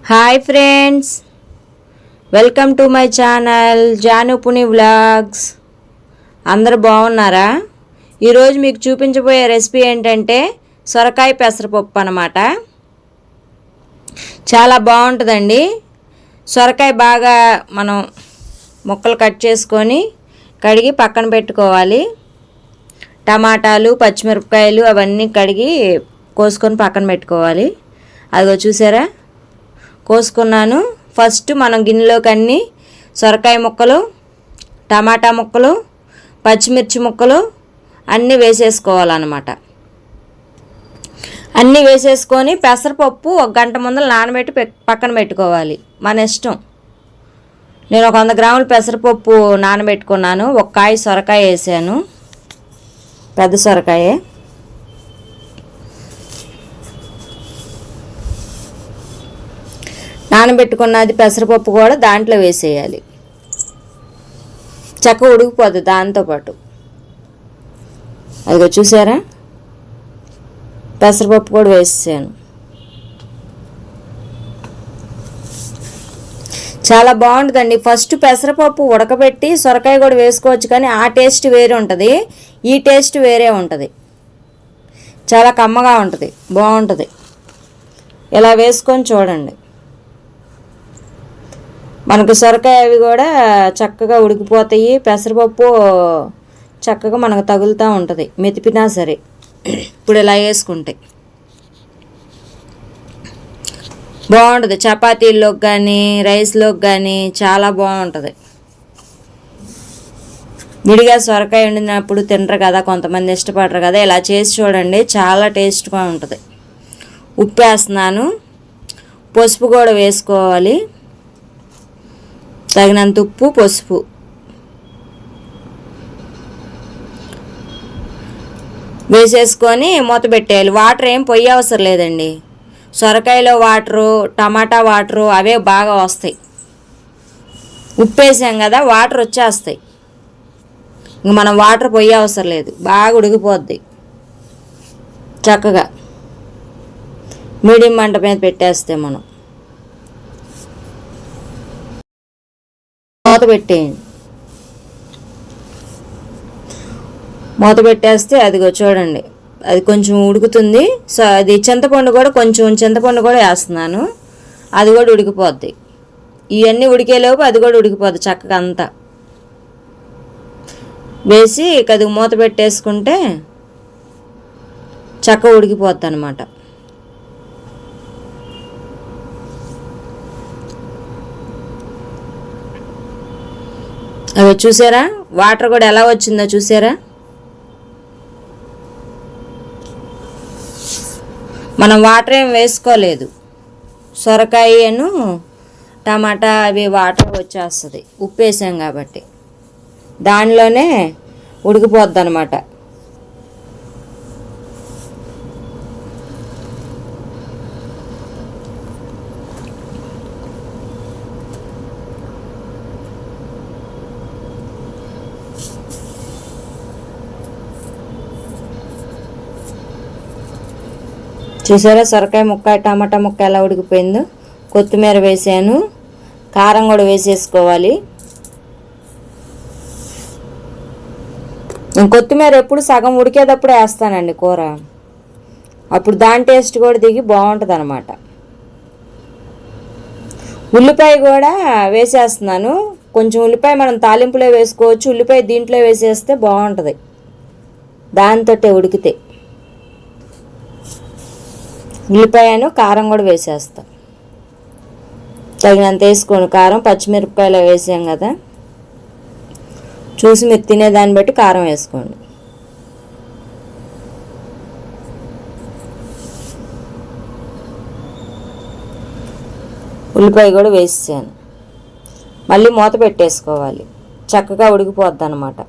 Hi friends, welcome to my channel Janu Puni vlogs. అందరూ బాగున్నారా? ఈరోజు మీకు చూపించబోయే రెసిపీ ఏంటంటే సొరకాయ పెసరపప్పు అన్నమాట. చాలా బాగుంటుందండి. సొరకాయ బాగా మనం ముక్కలు కట్ చేసుకొని కడిగి పక్కన పెట్టుకోవాలి. టమాటాలు, పచ్చిమిరపకాయలు అవన్నీ కడిగి కోసుకొని పక్కన పెట్టుకోవాలి. అదిగో చూసారా, కోసుకున్నాను. ఫస్ట్ మనం గిన్నెలోకి అన్ని సొరకాయ ముక్కలు, టమాటా ముక్కలు, పచ్చిమిర్చి ముక్కలు అన్నీ వేసేసుకోవాలన్నమాట. అన్నీ వేసేసుకొని పెసరపప్పు 1 గంట ముందర నానబెట్టి పక్కన పెట్టుకోవాలి. మన ఇష్టం. నేను 100 గ్రాముల పెసరపప్పు నానబెట్టుకున్నాను. 1 కాయ సొరకాయ వేసాను, పెద్ద సొరకాయే. నానబెట్టుకున్నది పెసరపప్పు కూడా దాంట్లో వేసేయాలి. చక్కగా ఉడికిపోద్ది దాంతోపాటు. అదిగో చూసారా, పెసరపప్పు కూడా వేసేసాను. చాలా బాగుంటుందండి. ఫస్ట్ పెసరపప్పు ఉడకబెట్టి సొరకాయ కూడా వేసుకోవచ్చు, కానీ ఆ టేస్ట్ వేరే ఉంటుంది, ఈ టేస్ట్ వేరే ఉంటుంది. చాలా కమ్మగా ఉంటుంది, బాగుంటుంది. ఇలా వేసుకొని చూడండి. మనకు సొరకాయ అవి కూడా చక్కగా ఉడికిపోతాయి. పెసరపప్పు చక్కగా మనకు తగులుతూ ఉంటుంది మెతిపినా సరే. ఇప్పుడు ఇలా వేసుకుంటే బాగుంటుంది. చపాతీల్లోకి కానీ రైస్లోకి కానీ చాలా బాగుంటుంది. విడిగా సొరకాయ వండినప్పుడు తినరు కదా, కొంతమంది ఇష్టపడరు కదా. ఇలా చేసి చూడండి, చాలా టేస్ట్గా ఉంటుంది. ఉప్పు వేస్తున్నాను, పసుపు కూడా వేసుకోవాలి. తగినంత ఉప్పు, పసుపు వేసేసుకొని మూత పెట్టేయాలి. వాటర్ ఏం పొయ్యి అవసరం లేదండి. సొరకాయలో వాటరు, టమాటా వాటరు అవే బాగా వస్తాయి. ఉప్పు వేసాం కదా, వాటర్ వచ్చేస్తాయి. ఇంక మనం వాటర్ పొయ్యి అవసరం లేదు, బాగా ఉడికిపోద్ది. చక్కగా మీడియం మంట మీద పెట్టేస్తే మనం మూత పెట్టేయండి. మూత పెట్టేస్తే అదిగో చూడండి, అది కొంచెం ఉడుకుతుంది. సో అది చింతపండు కూడా వేస్తున్నాను. అది కూడా ఉడికిపోద్ది. ఇవన్నీ ఉడికేలోపు అది కూడా ఉడికిపోద్ది చక్కగా అంతా. వేసి అది మూత పెట్టేసుకుంటే చక్కగా ఉడికిపోద్ది అన్నమాట. అవి చూసారా, వాటర్ కూడా ఎలా వచ్చిందో చూసారా. మనం వాటర్ ఏం వేసుకోలేదు. సొరకాయను టమాటా అవి వాటర్ వచ్చేస్తుంది, ఉప్పు వేసాం కాబట్టి. దానిలోనే ఉడికిపోద్ది అనమాట. చూసారా, సొరకాయ ముక్క, టమాటా ముక్క ఎలా ఉడికిపోయిందో. కొత్తిమీర వేసాను, కారం కూడా వేసేసుకోవాలి. నేను కొత్తిమీర ఎప్పుడు సగం ఉడికేటప్పుడు వేస్తానండి కూర. అప్పుడు దాని టేస్ట్ కూడా దిగి బాగుంటుంది అన్నమాట. ఉల్లిపాయ కూడా వేసేస్తున్నాను. కొంచెం ఉల్లిపాయ మనం తాలింపులో వేసుకోవచ్చు, ఉల్లిపాయ దీంట్లో వేసేస్తే బాగుంటుంది. దాంతో ఉడికితే ఉల్లిపాయను కారం కూడా వేసేస్తాం. తగినంత వేసుకోండి కారం. పచ్చిమిరపకాయలు వేసాం కదా, చూసి మీరు తినేదాన్ని బట్టి కారం వేసుకోండి. ఉల్లిపాయ కూడా వేసాను. మళ్ళీ మూత పెట్టేసుకోవాలి. చక్కగా ఉడికిపోద్ది అన్నమాట.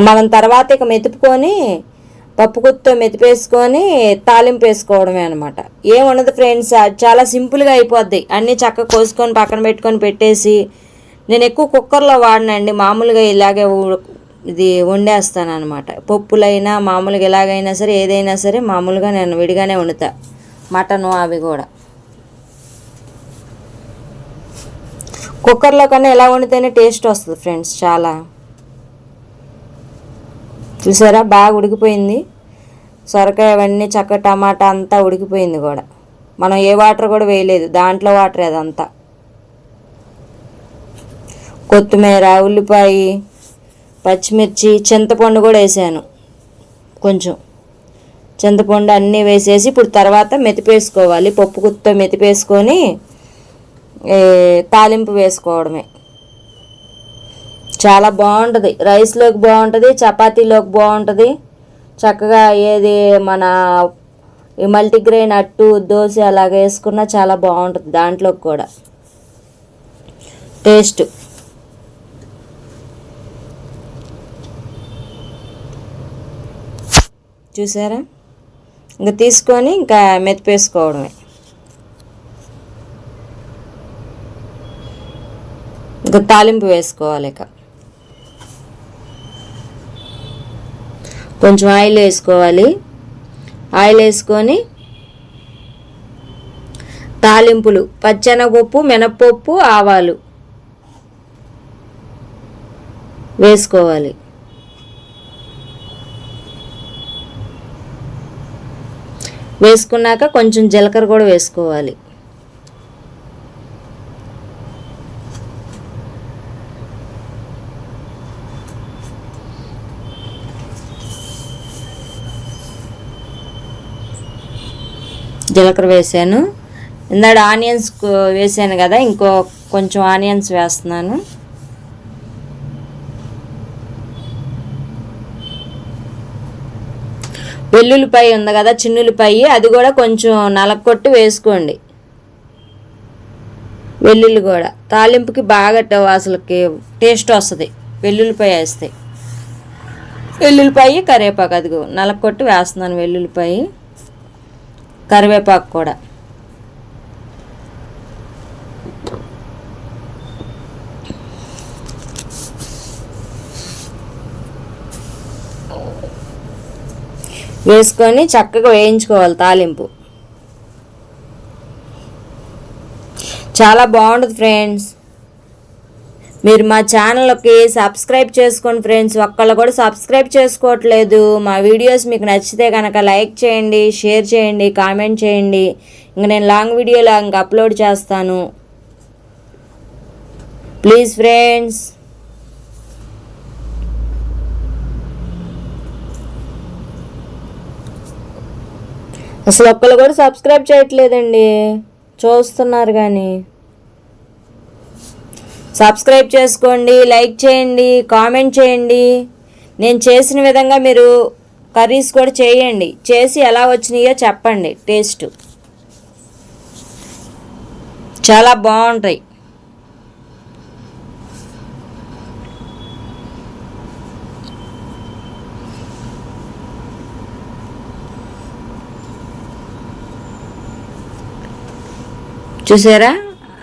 మనం తర్వాత ఇక మెతుపుకొని పప్పు గుత్తితో మెతిపేసుకొని తాలింపు వేసుకోవడమే అనమాట. ఏముండదు ఫ్రెండ్స్, చాలా సింపుల్గా అయిపోద్ది. అన్నీ చక్కగా కోసుకొని పక్కన పెట్టుకొని పెట్టేసి, నేను ఎక్కువ కుక్కర్లో వాడినండి. మామూలుగా ఇలాగే ఇది వండేస్తాను అనమాట. పప్పులైనా మామూలుగా ఎలాగైనా సరే, ఏదైనా సరే మామూలుగా నేను విడిగానే వండుతా. మటను అవి కూడా. కుక్కర్లో కన్నా ఎలా వండితేనే టేస్ట్ వస్తుంది ఫ్రెండ్స్. చాలా చూసారా బాగా ఉడికిపోయింది. సొరకాయ అవన్నీ చక్క టమాటా అంతా ఉడికిపోయింది కూడా. మనం ఏ వాటర్ కూడా వేయలేదు, దాంట్లో వాటర్ అదంతా. కొత్తిమీర, ఉల్లిపాయ, పచ్చిమిర్చి, చింతపండు కూడా వేసాను. కొంచెం చింతపండు అన్నీ వేసేసి ఇప్పుడు తర్వాత మెతిపేసుకోవాలి. పప్పు గుత్తితో మెతిపేసుకొని తాలింపు వేసుకోవడమే. చాలా బాగుంటుంది. రైస్లోకి బాగుంటుంది, చపాతీలోకి బాగుంటుంది. చక్కగా ఏది మన మల్టీగ్రెయిన్ అట్టు దోశ అలాగ వేసుకున్నా చాలా బాగుంటుంది. దాంట్లోకి కూడా టేస్ట్. చూసారా, ఇంకా తీసుకొని ఇంకా మెతిపేసుకోవడమే. ఇంకా తాలింపు వేసుకోవాలి. ఇక కొంచెం ఆయిల్ వేసుకోవాలి. ఆయిల్ వేసుకొని తాలింపులు పచ్చెనగపప్పు, మినప్పప్పు, ఆవాలు వేసుకోవాలి. వేసుకున్నాక కొంచెం జీలకర్ర కూడా వేసుకోవాలి. జీలకర్ర వేసాను. ఇందాక ఆనియన్స్ వేసాను కదా, ఇంకో కొంచెం ఆనియన్స్ వేస్తున్నాను. వెల్లుల్లిపాయ ఉంది కదా, చిన్నుల్లిపాయ, అది కూడా కొంచెం నలగొట్టి వేసుకోండి. వెల్లుల్లి కూడా తాలింపుకి బాగా అసలుకి టేస్ట్ వస్తుంది వెల్లుల్లిపాయ వేస్తే. వెల్లుల్లిపాయ, కరివేపాకు అదిగో నలగొట్టి వేస్తున్నాను. వెల్లుల్లిపాయ, కరివేపాకు కూడా. వేసుకొని చక్కగా వేయించుకోవాలి తాలింపు. చాలా బాగుంటుంది ఫ్రెండ్స్. మీరు మా ఛానల్కి సబ్స్క్రైబ్ చేసుకోండి ఫ్రెండ్స్. ఒక్కళ్ళు కూడా సబ్స్క్రైబ్ చేసుకోవట్లేదు. మా వీడియోస్ మీకు నచ్చితే కనుక లైక్ చేయండి, షేర్ చేయండి, కామెంట్ చేయండి. ఇంక నేను లాంగ్ వీడియోలో ఇంక అప్లోడ్ చేస్తాను. Please friends. అసలు ఒక్కళ్ళు కూడా సబ్స్క్రైబ్ చేయట్లేదండి. చూస్తున్నారు కానీ. సబ్స్క్రైబ్ చేసుకోండి, లైక్ చేయండి, కామెంట్ చేయండి. నేను చేసిన విధంగా మీరు కర్రీస్ కూడా చేయండి. చేసి ఎలా వచ్చినాయో చెప్పండి. టేస్ట్ చాలా బాగుంటాయి. చూసారా,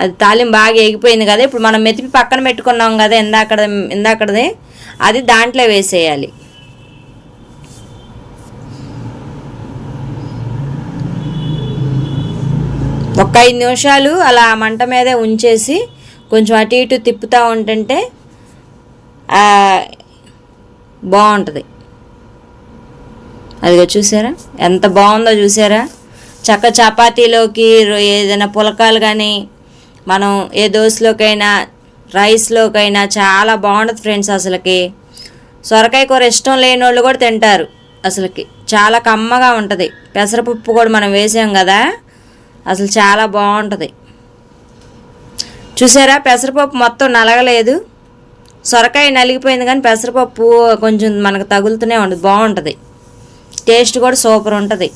అది తాలింపు బాగా ఎగిపోయింది కదా. ఇప్పుడు మనం మెతిపి పక్కన పెట్టుకున్నాం కదా ఇందాకడది, అది దాంట్లో వేసేయాలి. ఒక 5 నిమిషాలు అలా మంట మీదే ఉంచేసి కొంచెం అటు ఇటు తిప్పుతూ ఉంటుంటే బాగుంటుంది. అదిగో చూసారా ఎంత బాగుందో. చూసారా, చక్క చపాతీలోకి ఏదైనా పులకాలు కానీ మనం ఏ దోశలోకైనా రైస్లోకైనా చాలా బాగుంటుంది ఫ్రెండ్స్. అసలుకి సొరకాయ కూర ఇష్టం లేని వాళ్ళు కూడా తింటారు. అసలుకి చాలా కమ్మగా ఉంటుంది. పెసరపప్పు కూడా మనం వేసాం కదా, అసలు చాలా బాగుంటుంది. చూసారా, పెసరపప్పు మొత్తం నలగలేదు. సొరకాయ నలిగిపోయింది కానీ పెసరపప్పు కొంచెం మనకు తగులుతూనే ఉంటుంది. బాగుంటుంది. టేస్ట్ కూడా సూపర్ ఉంటుంది.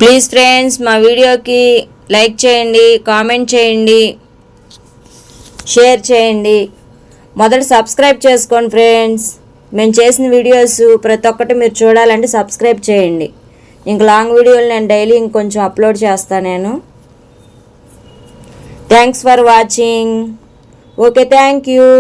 ప్లీజ్ ఫ్రెండ్స్, మా వీడియోకి లైక్ చేయండి, కామెంట్ చేయండి, షేర్ చేయండి. మొదట సబ్స్క్రైబ్ చేసుకోండి ఫ్రెండ్స్. మేము చేసిన వీడియోస్ ప్రతి ఒక్కటి మీరు చూడాలంటే సబ్స్క్రైబ్ చేయండి. ఇంక లాంగ్ వీడియోలు నేను డైలీ ఇంకొంచెం అప్లోడ్ చేస్తాను నేను. Thanks for watching. Okay, thank you.